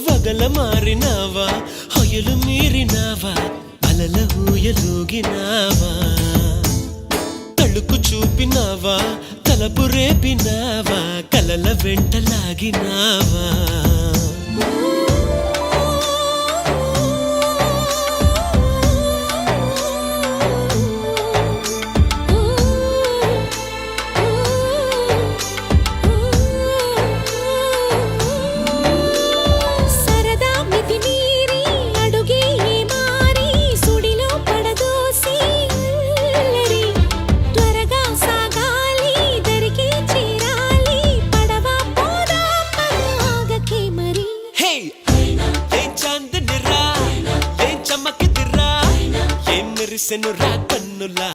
వగల మారినావా హొయలు మీరినావా అలల ఊయలూగినావా తళుకు చూపినావా తలపు రేపినావా కలల వెంటలాగినావా మెరిసెను రాక